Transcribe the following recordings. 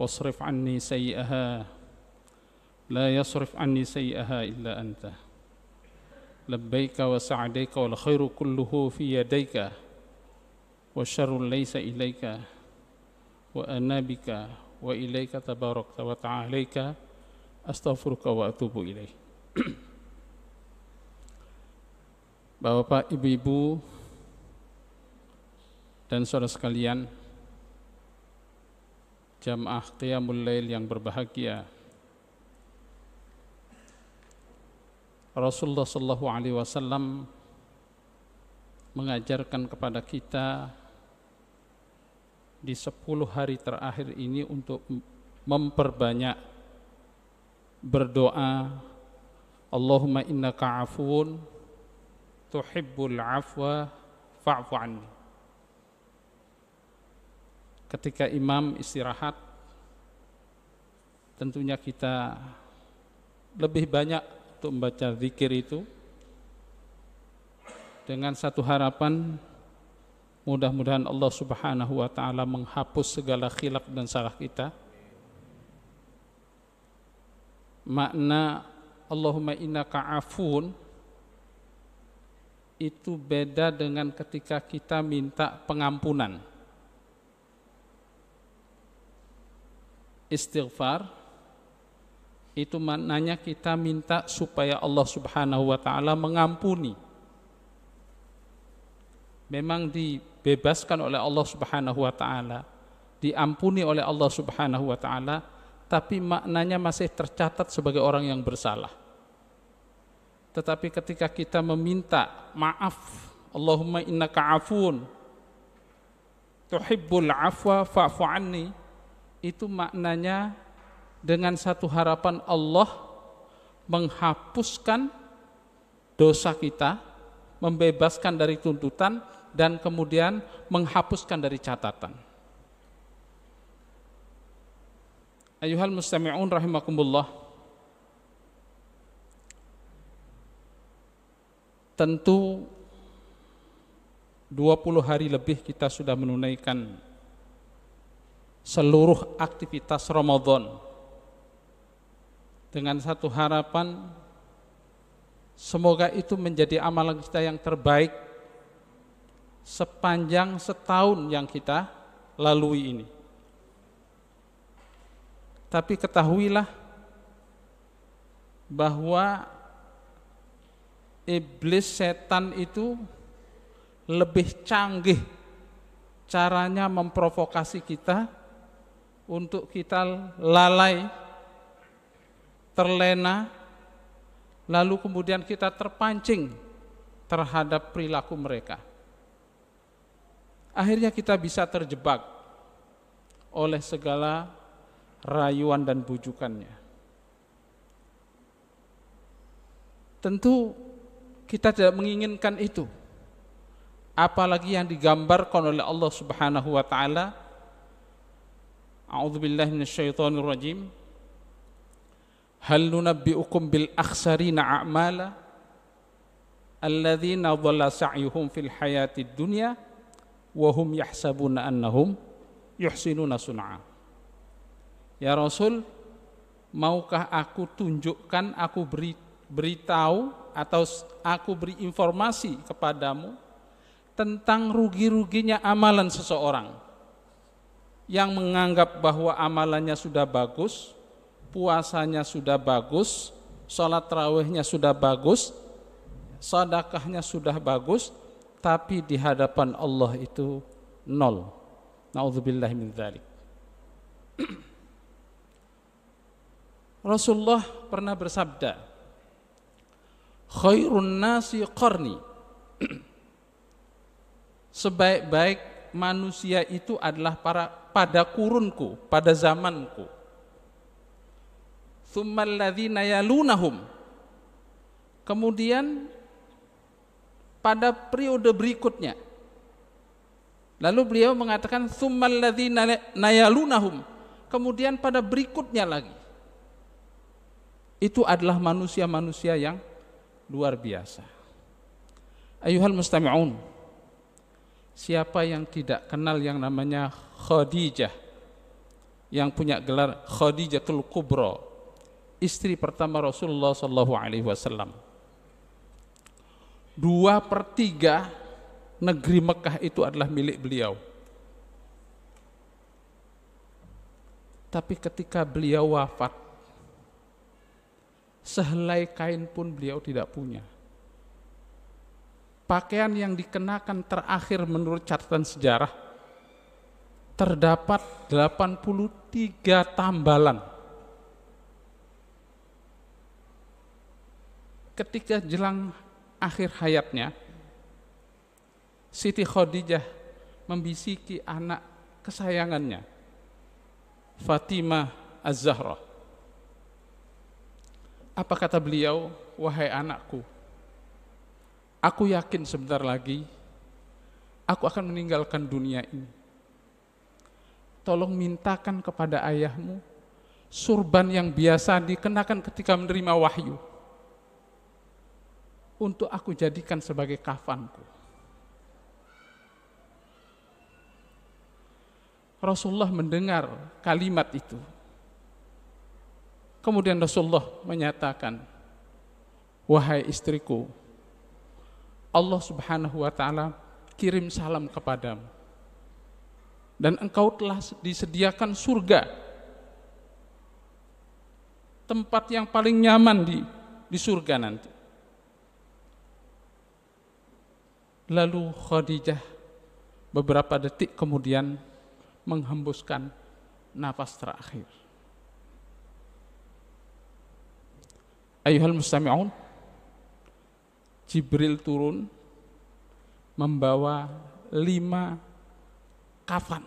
واصرف عني سيئها لا يصرف عني سيئها إلا أنت لبيك وسعديك والخير كله في يديك والشر ليس إليك وأنا بك وإليك تبارك وتعاليك أستغفرك وأتوب إليه. Bapak, ibu-ibu, dan saudara sekalian, jamaah Qiyamul Lail yang berbahagia, Rasulullah SAW mengajarkan kepada kita di 10 hari terakhir ini untuk memperbanyak berdoa, Allahumma innaka afuun tuhibbul afwa fa'fu anni. Ketika imam istirahat, tentunya kita lebih banyak untuk membaca zikir itu dengan satu harapan, mudah-mudahan Allah Subhanahu wa taala menghapus segala khilaf dan salah kita. Makna Allahumma innaka afuun itu beda dengan ketika kita minta pengampunan. Istighfar itu maknanya kita minta supaya Allah Subhanahu wa taala mengampuni. Memang dibebaskan oleh Allah Subhanahu wa taala, diampuni oleh Allah Subhanahu wa taala, tapi maknanya masih tercatat sebagai orang yang bersalah. Tetapi ketika kita meminta maaf, Allahumma innaka afuun tuhibbul afwa fa'fu anni, itu maknanya dengan satu harapan Allah menghapuskan dosa kita, membebaskan dari tuntutan, dan kemudian menghapuskan dari catatan. Ayuhal mustami'un rahimakumullah, tentu 20 hari lebih kita sudah menunaikan seluruh aktivitas Ramadan dengan satu harapan, semoga itu menjadi amalan kita yang terbaik sepanjang setahun yang kita lalui ini. Tapi ketahuilah bahwa iblis, setan itu lebih canggih caranya memprovokasi kita untuk kita lalai, terlena, lalu kemudian kita terpancing terhadap perilaku mereka. Akhirnya kita bisa terjebak oleh segala rayuan dan bujukannya. Tentu kita tidak menginginkan itu, apalagi yang digambarkan oleh Allah Subhanahu wa taala. A'udzubillahi minasyaitonir rajim. Hal nunabbi'ukum bil akhsarina a'mala alladzina dhalla sa'yuhum fil hayatid dunya wa hum yahsabuna annahum yuhsinuna sun'a. Ya Rasul, maukah aku tunjukkan, aku beritahu atau aku beri informasi kepadamu tentang rugi-ruginya amalan seseorang yang menganggap bahwa amalannya sudah bagus, puasanya sudah bagus, sholat tarawihnya sudah bagus, sedekahnya sudah bagus, tapi di hadapan Allah itu nol. Na'udzubillahi min dzalik. Rasulullah pernah bersabda, khairun nasi qarni, sebaik-baik manusia itu adalah pada kurunku, pada zamanku. Tsummal ladzina yalunahum, kemudian pada periode berikutnya. Lalu beliau mengatakan tsummal ladzina yalunahum, kemudian pada berikutnya lagi. Itu adalah manusia-manusia yang luar biasa. Ayuhal mustami'un, siapa yang tidak kenal yang namanya Khadijah yang punya gelar Khadijatul Kubra, istri pertama Rasulullah sallallahu alaihi wasallam. 2/3 negeri Mekah itu adalah milik beliau. Tapi ketika beliau wafat, sehelai kain pun beliau tidak punya. Pakaian yang dikenakan terakhir menurut catatan sejarah, terdapat 83 tambalan. Ketika jelang akhir hayatnya, Siti Khadijah membisiki anak kesayangannya, Fatimah Az-Zahra. Apa kata beliau? Wahai anakku, aku yakin sebentar lagi aku akan meninggalkan dunia ini. Tolong mintakan kepada ayahmu surban yang biasa dikenakan ketika menerima wahyu, untuk aku jadikan sebagai kafanku. Rasulullah mendengar kalimat itu. Kemudian Rasulullah menyatakan, wahai istriku, Allah Subhanahu wa ta'ala kirim salam kepadamu, dan engkau telah disediakan surga, tempat yang paling nyaman di surga nanti. Lalu Khadijah beberapa detik kemudian menghembuskan nafas terakhir. Ayyuhal mustami'un, Jibril turun membawa 5 kafan,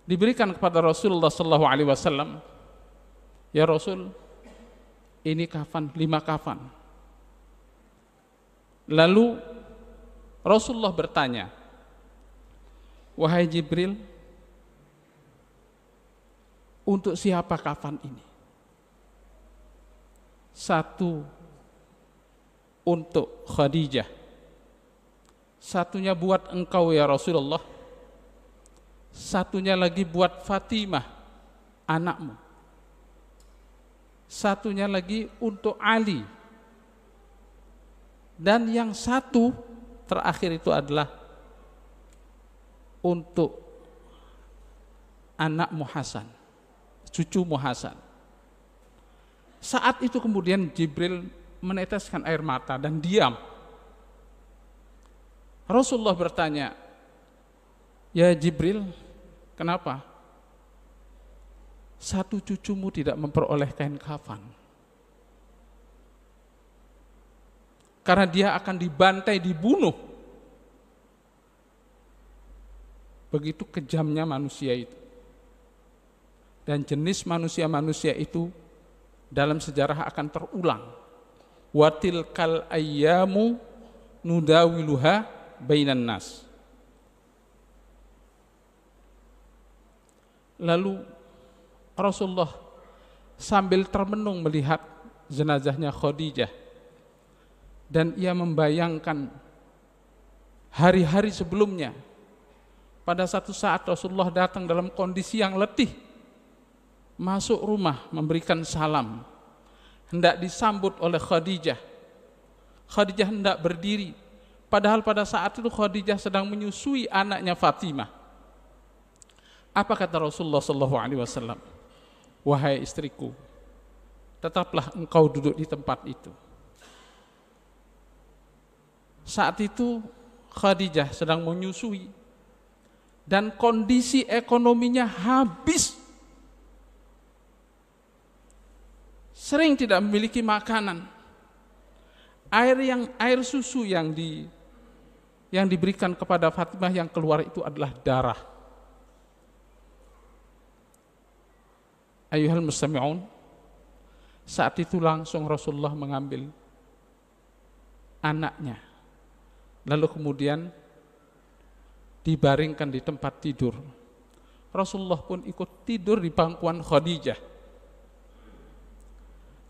diberikan kepada Rasulullah sallallahu alaihi wasallam. Ya Rasul, ini kafan, 5 kafan. Lalu Rasulullah bertanya, wahai Jibril, untuk siapa kafan ini? 1 untuk Khadijah, 1-nya buat engkau ya Rasulullah, 1-nya lagi buat Fatimah anakmu, 1-nya lagi untuk Ali, dan yang 1 terakhir itu adalah untuk anakmu Hasan, cucumu Hasan. Saat itu kemudian Jibril meneteskan air mata dan diam. Rasulullah bertanya, ya Jibril, kenapa? 1 cucumu tidak memperoleh kain kafan? Karena dia akan dibantai, dibunuh. Begitu kejamnya manusia itu. Dan jenis manusia-manusia itu dalam sejarah akan terulang. Watil kal ayyamu nudawiluha bainan nas. Lalu Rasulullah sambil termenung melihat jenazahnya Khadijah, dan ia membayangkan hari-hari sebelumnya. Pada satu saat Rasulullah datang dalam kondisi yang letih, masuk rumah memberikan salam, hendak disambut oleh Khadijah. Khadijah hendak berdiri, padahal pada saat itu Khadijah sedang menyusui anaknya Fatimah. Apa kata Rasulullah SAW? Wahai istriku, tetaplah engkau duduk di tempat itu. Saat itu Khadijah sedang menyusui dan kondisi ekonominya habis. Sering tidak memiliki makanan. Air susu yang diberikan kepada Fatimah yang keluar itu adalah darah. Ayyuhal mustami'un, saat itu langsung Rasulullah mengambil anaknya, lalu kemudian dibaringkan di tempat tidur. Rasulullah pun ikut tidur di pangkuan Khadijah.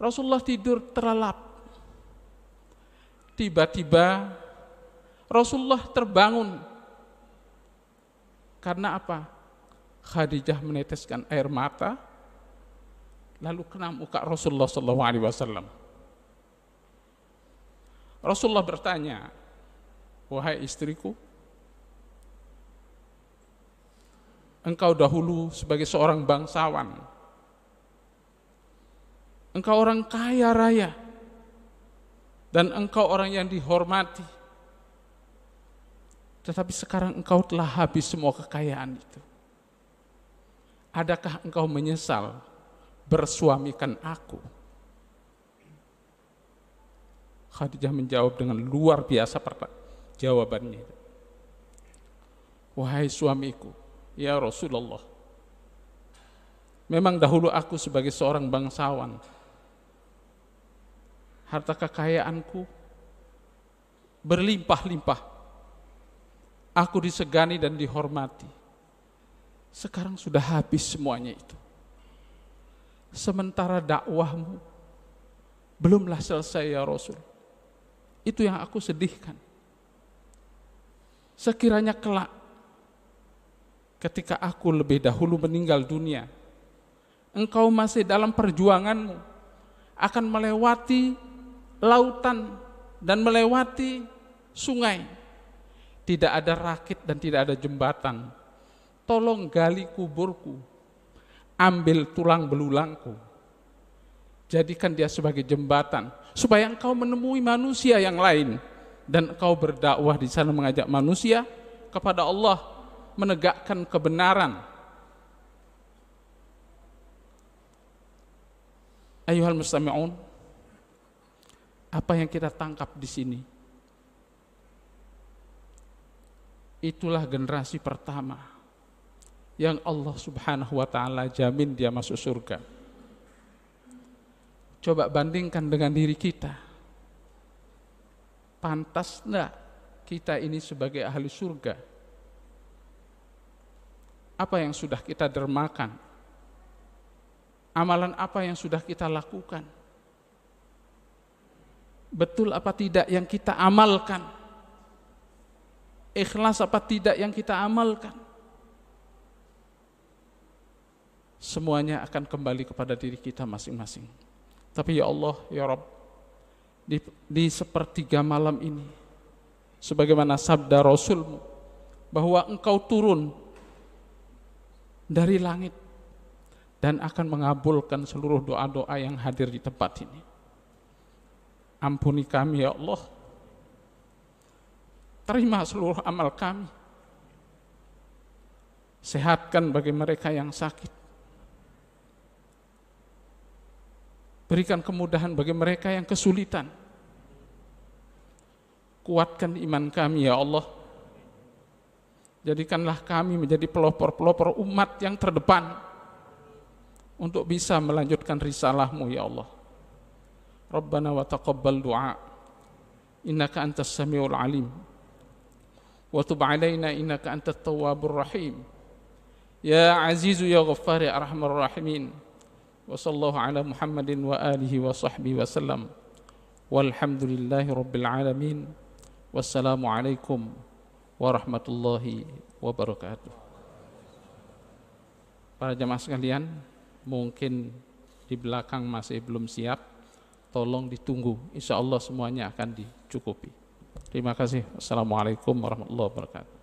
Rasulullah tidur terlelap. Tiba-tiba Rasulullah terbangun. Karena apa? Khadijah meneteskan air mata, lalu kena muka Rasulullah SAW. Rasulullah bertanya, wahai istriku, engkau dahulu sebagai seorang bangsawan, engkau orang kaya raya, dan engkau orang yang dihormati. Tetapi sekarang engkau telah habis semua kekayaan itu. Adakah engkau menyesal bersuamikan aku? Khadijah menjawab dengan luar biasa jawabannya. Wahai suamiku, ya Rasulullah, memang dahulu aku sebagai seorang bangsawan, harta kekayaanku berlimpah-limpah. Aku disegani dan dihormati. Sekarang sudah habis semuanya itu. Sementara dakwahmu belumlah selesai ya Rasul. Itu yang aku sedihkan. Sekiranya kelak ketika aku lebih dahulu meninggal dunia, engkau masih dalam perjuanganmu akan melewati lautan dan melewati sungai. Tidak ada rakit dan tidak ada jembatan. Tolong gali kuburku, ambil tulang belulangku, jadikan dia sebagai jembatan, supaya engkau menemui manusia yang lain, dan engkau berdakwah di sana mengajak manusia kepada Allah, menegakkan kebenaran. Ayuhal mustami'un, apa yang kita tangkap di sini? Itulah generasi pertama yang Allah Subhanahu wa ta'ala jamin dia masuk surga. Coba bandingkan dengan diri kita. Pantas enggak kita ini sebagai ahli surga? Apa yang sudah kita dermakan? Amalan apa yang sudah kita lakukan? Betul apa tidak yang kita amalkan? Ikhlas apa tidak yang kita amalkan? Semuanya akan kembali kepada diri kita masing-masing. Tapi ya Allah, ya Rabb, di sepertiga malam ini, sebagaimana sabda Rasulmu, bahwa engkau turun dari langit dan akan mengabulkan seluruh doa-doa yang hadir di tempat ini. Ampuni kami ya Allah, terima seluruh amal kami, sehatkan bagi mereka yang sakit, berikan kemudahan bagi mereka yang kesulitan, kuatkan iman kami ya Allah, jadikanlah kami menjadi pelopor-pelopor umat yang terdepan untuk bisa melanjutkan risalahmu ya Allah. Rabbana wa taqabbal du'a, innaka antas samiul alim, wa tub alaina innaka antat tawwabur rahim, ya azizu ya ghaffar ya arhamar rahimin. Wa sallallahu ala Muhammadin wa alihi wa sahbihi wa sallam, walhamdulillahi rabbil alamin. Wassalamu alaikum warahmatullahi wabarakatuh. Para jamaah sekalian, mungkin di belakang masih belum siap, tolong ditunggu, insya Allah semuanya akan dicukupi. Terima kasih. Assalamualaikum warahmatullahi wabarakatuh.